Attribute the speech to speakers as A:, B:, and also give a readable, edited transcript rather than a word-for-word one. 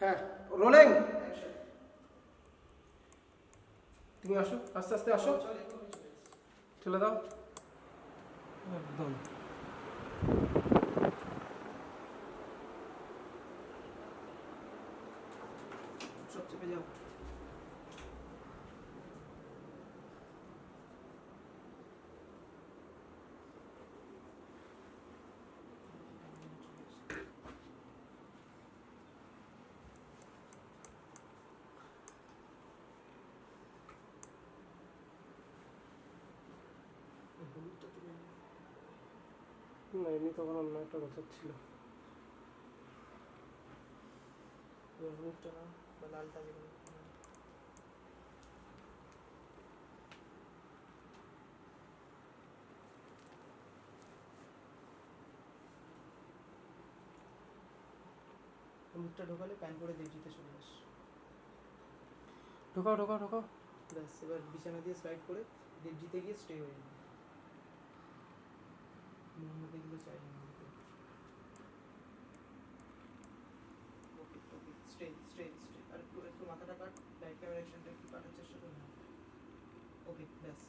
A: হ্যাঁ, রোলিং। তুমি আসো, আস্তে আস্তে আসো, চলে দাও একদম। সব চেপে যাও। না, এমনি তখন অন্য একটা কথা ছিল।
B: হলুদটা না বা লালটা যেগুলো হলুদটা ঢোকালে প্যান করে দেবজিতে চলে আস।
A: ঢোকাও ঢোকাও ঢোকাও।
B: ব্যাস, এবার বিছানা দিয়ে স্লাইড করে দেবজিতে গিয়ে স্টে হয়ে যাবে। মোহাম্মদ এগুলো চাই না আমাকে। ওকে ওকে, স্টে স্টে স্টে। আর একটু একটু মাথাটা কাট, লাইট ক্যামেরা অ্যাকশনটা একটু কাটার চেষ্টা করুন। ওকে ব্যাস।